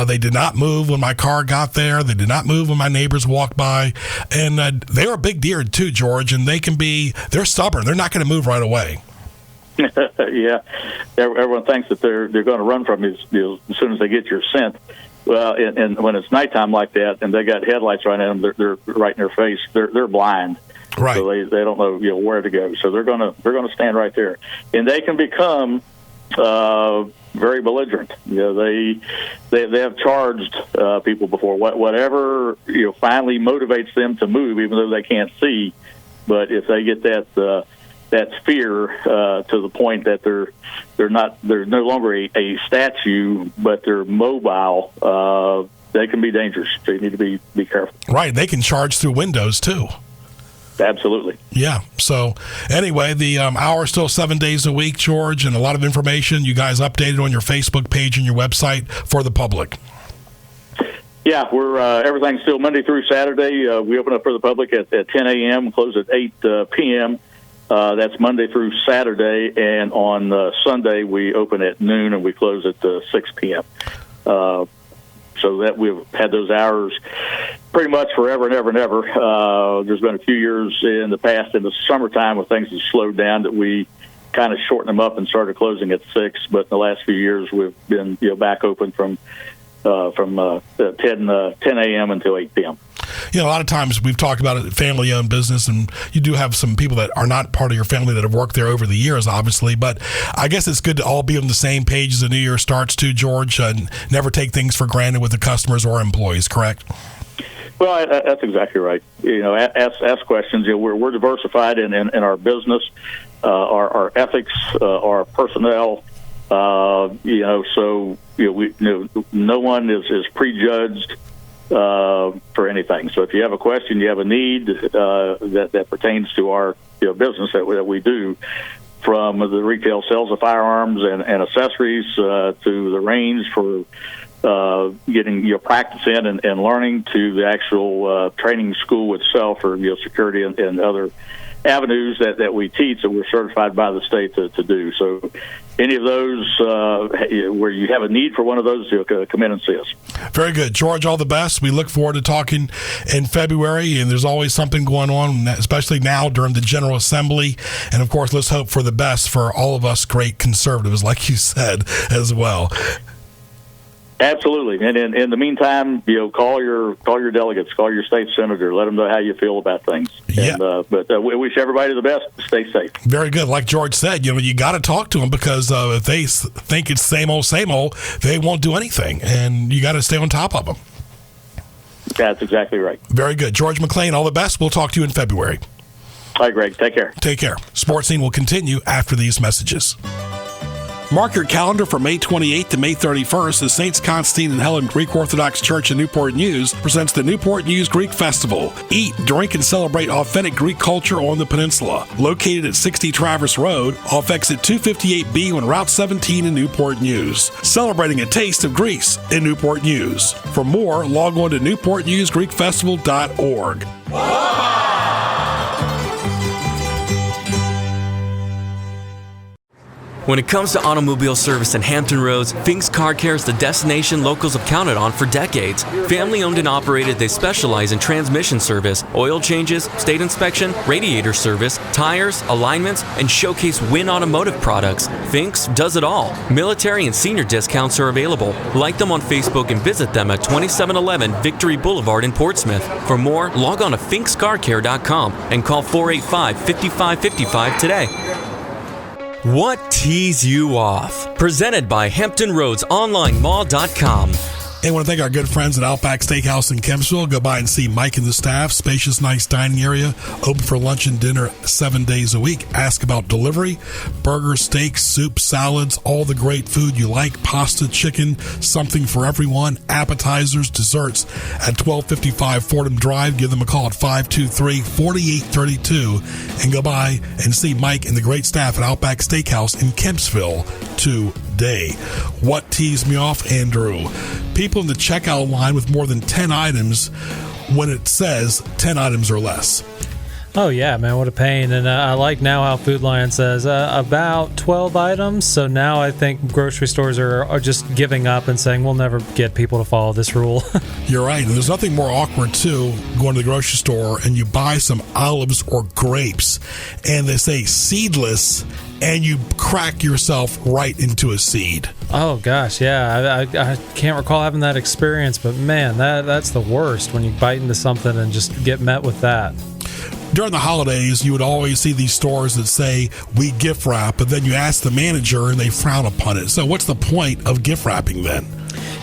They did not move when my car got there. They did not move when my neighbors walked by. And they were big deer too, George, and they're stubborn. They're not going to move right away. Yeah. Everyone thinks that they're going to run from you as soon as they get your scent. Well, and when it's nighttime like that and they got headlights right at them, they're right in their face. They're blind. Right. So they don't know where to go. So they're gonna stand right there, and they can become very belligerent. They have charged people before. Whatever finally motivates them to move, even though they can't see, But if they get that fear to the point that they're no longer a statue, but they're mobile, they can be dangerous. So you need to be careful. Right. They can charge through windows too. Absolutely. Yeah. So anyway, the hour is still 7 days a week, George, and a lot of information you guys updated on your Facebook page and your website for the public. Yeah, we're everything's still Monday through Saturday. We open up for the public at 10 a.m., close at 8 p.m. That's Monday through Saturday, and on Sunday we open at noon and we close at 6 p.m. So that we've had those hours pretty much forever and ever and ever. There's been a few years in the past in the summertime when things have slowed down that we kind of shortened them up and started closing at 6. But in the last few years, we've been back open from 10 a.m. until 8 p.m. You know, a lot of times we've talked about it, family-owned business, and you do have some people that are not part of your family that have worked there over the years, obviously. But I guess it's good to all be on the same page as the new year starts too, George, and never take things for granted with the customers or employees, correct? Well, that's exactly right. You know, ask questions. You know, we're diversified in our business, our ethics, our personnel. You know, so no one is prejudged for anything. So if you have a question, you have a need that pertains to our business that we do, from the retail sales of firearms and accessories to the range for getting your practice in and learning, to the actual training school itself for security and other avenues that we teach that we're certified by the state to do. So any of those where you have a need for one of those, come in and see us. Very good. George, all the best. We look forward to talking in February, and there's always something going on, especially now during the General Assembly. And, of course, let's hope for the best for all of us great conservatives, like you said, as well. Absolutely. And in the meantime, call your delegates, call your state senator, let them know how you feel about things. Yeah. But we wish everybody the best. Stay safe. Very good. Like George said, you got to talk to them, because if they think it's same old, they won't do anything. And you got to stay on top of them. That's exactly right. Very good. George McClain, all the best. We'll talk to you in February. All right, Greg. Take care. Take care. Sports Scene will continue after these messages. Mark your calendar for May 28th to May 31st as Saints Constantine and Helen Greek Orthodox Church in Newport News presents the Newport News Greek Festival. Eat, drink, and celebrate authentic Greek culture on the peninsula. Located at 60 Traverse Road, off exit 258B on Route 17 in Newport News. Celebrating a taste of Greece in Newport News. For more, log on to newportnewsgreekfestival.org. When it comes to automobile service in Hampton Roads, Fink's Car Care is the destination locals have counted on for decades. Family-owned and operated, they specialize in transmission service, oil changes, state inspection, radiator service, tires, alignments, and showcase Win Automotive products. Fink's does it all. Military and senior discounts are available. Like them on Facebook and visit them at 2711 Victory Boulevard in Portsmouth. For more, log on to finkscarcare.com and call 485-5555 today. What tees you off? Presented by HamptonRoadsOnlineMall.com. I want to thank our good friends at Outback Steakhouse in Kempsville. Go by and see Mike and the staff. Spacious, nice dining area. Open for lunch and dinner 7 days a week. Ask about delivery. Burgers, steaks, soup, salads, all the great food you like. Pasta, chicken, something for everyone. Appetizers, desserts at 1255 Fordham Drive. Give them a call at 523-4832 and go by and see Mike and the great staff at Outback Steakhouse in Kempsville today. What tees me off, Andrew? People in the checkout line with more than 10 items when it says 10 items or less. Oh, yeah, man, what a pain. And I like now how Food Lion says about 12 items. So now I think grocery stores are just giving up and saying, we'll never get people to follow this rule. You're right. And there's nothing more awkward, too, going to the grocery store and you buy some olives or grapes and they say seedless, and you crack yourself right into a seed. Oh, gosh, yeah. I can't recall having that experience, but, man, that's the worst when you bite into something and just get met with that. During the holidays, you would always see these stores that say, we gift wrap, but then you ask the manager and they frown upon it. So what's the point of gift wrapping then?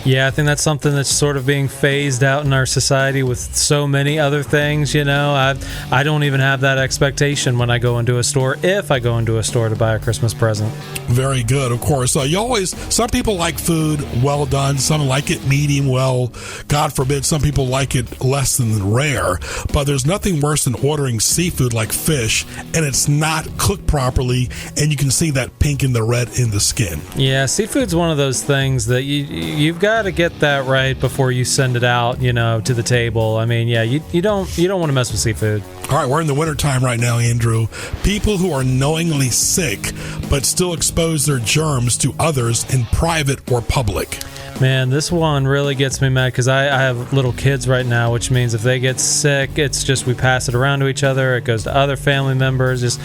Yeah, I think that's something that's sort of being phased out in our society with so many other things, I don't even have that expectation when I go into a store, if I go into a store to buy a Christmas present. Very good, of course. Some people like food well done, some like it medium well. God forbid, some people like it less than rare. But there's nothing worse than ordering seafood like fish, and it's not cooked properly, and you can see that pink and the red in the skin. Yeah, seafood's one of those things that you've got to get that right before you send it out, to the table. I mean, yeah, you don't want to mess with seafood. All right, we're in the wintertime right now, Andrew. People who are knowingly sick but still expose their germs to others in private or public. Man, this one really gets me mad because I have little kids right now, which means if they get sick, it's just we pass it around to each other. It goes to other family members.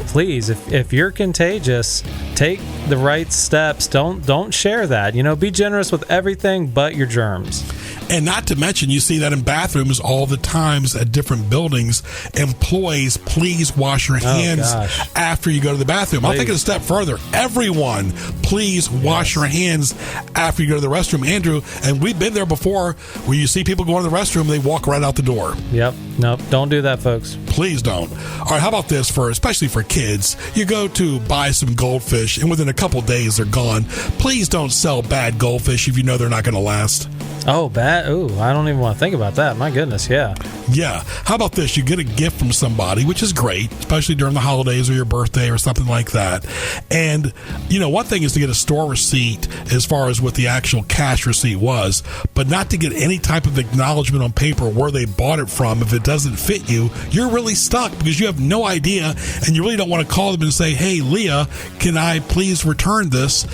Please, if you're contagious, take the right steps. Don't share that. Be generous with everything but your germs. And not to mention, you see that in bathrooms all the times at different buildings. Employees, please wash your hands after you go to the bathroom. Please. I'll take it a step further. Everyone, please wash your hands after you go to the restroom, Andrew. And we've been there before where you see people go to the restroom, they walk right out the door. Yep. Nope. Don't do that, folks. Please don't. All right, how about this, especially for kids? You go to buy some goldfish, and within a couple days, they're gone. Please don't sell bad goldfish if you know they're not going to last. Oh, bad. Ooh, I don't even want to think about that. My goodness, yeah. Yeah. How about this? You get a gift from somebody, which is great, especially during the holidays or your birthday or something like that. And, one thing is to get a store receipt as far as what the actual cash receipt was, but not to get any type of acknowledgement on paper where they bought it from. If it doesn't fit you, you're really stuck because you have no idea, and you really don't want to call them and say, hey, Leah, can I please return this?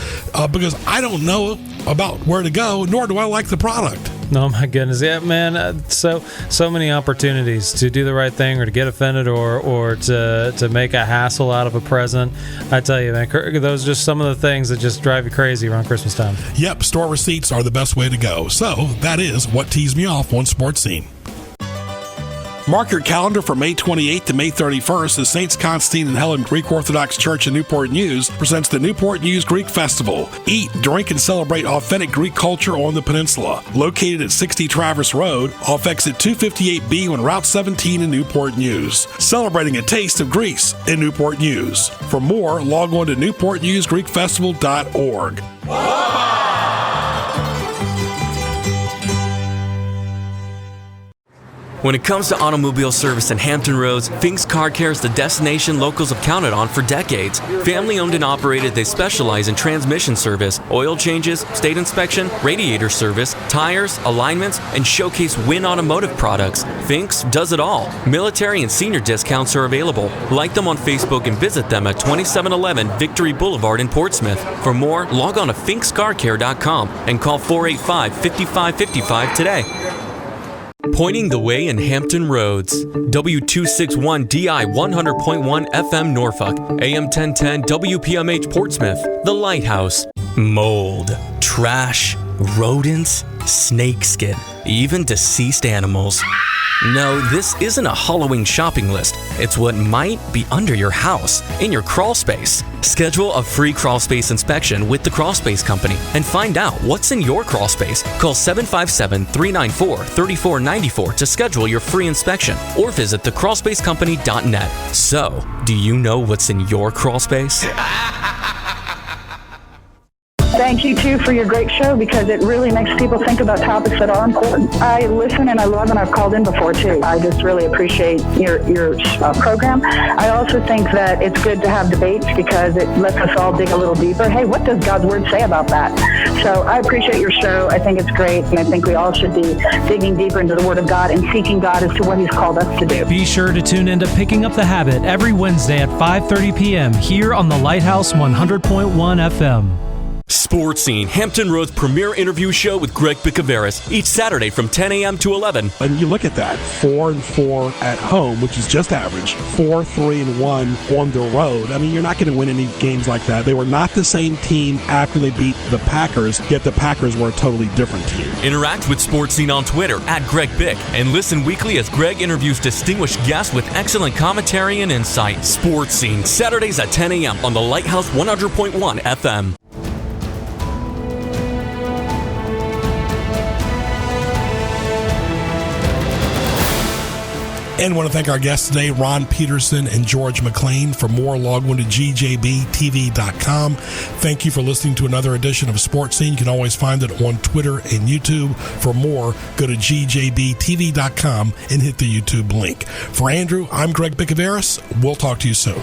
Because I don't know about where to go, nor do I like the product. Oh my goodness, yeah, man. So many opportunities to do the right thing, or to get offended, or to make a hassle out of a present. I tell you, man, those are just some of the things that just drive you crazy around Christmas time. Yep, store receipts are the best way to go. So that is what teased me off on Sports Scene. Mark your calendar for May 28th to May 31st as Saints Constantine and Helen Greek Orthodox Church in Newport News presents the Newport News Greek Festival. Eat, drink, and celebrate authentic Greek culture on the peninsula. Located at 60 Traverse Road, off exit 258B on Route 17 in Newport News. Celebrating a taste of Greece in Newport News. For more, log on to newportnewsgreekfestival.org. When it comes to automobile service in Hampton Roads, Fink's Car Care is the destination locals have counted on for decades. Family owned and operated, they specialize in transmission service, oil changes, state inspection, radiator service, tires, alignments, and showcase Win Automotive products. Fink's does it all. Military and senior discounts are available. Like them on Facebook and visit them at 2711 Victory Boulevard in Portsmouth. For more, log on to finkscarcare.com and call 485-5555 today. Pointing the way in Hampton Roads. W261DI 100.1 FM Norfolk. AM 1010 WPMH Portsmouth. The Lighthouse. Mold. Trash. Rodents. Snakeskin. Even deceased animals. No, this isn't a Halloween shopping list. It's what might be under your house, in your crawl space. Schedule a free crawl space inspection with the Crawl Space Company and find out what's in your crawl space. Call 757-394-3494 to schedule your free inspection or visit thecrawlspacecompany.net. So, do you know what's in your crawl space? Thank you, too, for your great show, because it really makes people think about topics that are important. I listen and I love, and I've called in before, too. I just really appreciate your program. I also think that it's good to have debates because it lets us all dig a little deeper. Hey, what does God's Word say about that? So I appreciate your show. I think it's great, and I think we all should be digging deeper into the Word of God and seeking God as to what He's called us to do. Be sure to tune into Picking Up the Habit every Wednesday at 5:30 p.m. here on the Lighthouse 100.1 FM. Sports Scene, Hampton Road's premier interview show with Greg Bicouvaris, each Saturday from 10 a.m. to 11. And you look at that, 4-4 at home, which is just average, 4-3-1 on the road. I mean, you're not going to win any games like that. They were not the same team after they beat the Packers, yet the Packers were a totally different team. Interact with Sports Scene on Twitter @GregBic and listen weekly as Greg interviews distinguished guests with excellent commentary and insight. Sports Scene, Saturdays at 10 a.m. on the Lighthouse 100.1 FM. And want to thank our guests today, Ron Peterson and George McClain. For more, log on to gjbtv.com. Thank you for listening to another edition of Sports Scene. You can always find it on Twitter and YouTube. For more, go to gjbtv.com and hit the YouTube link. For Andrew, I'm Greg Bicouvaris. We'll talk to you soon.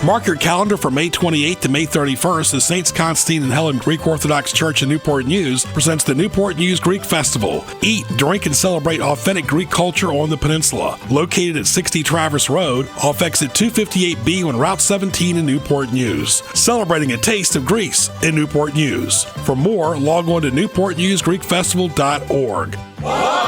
Mark your calendar for May 28th to May 31st as Saints Constantine and Helen Greek Orthodox Church in Newport News presents the Newport News Greek Festival. Eat, drink, and celebrate authentic Greek culture on the peninsula. Located at 60 Traverse Road, off exit 258B on Route 17 in Newport News. Celebrating a taste of Greece in Newport News. For more, log on to newportnewsgreekfestival.org.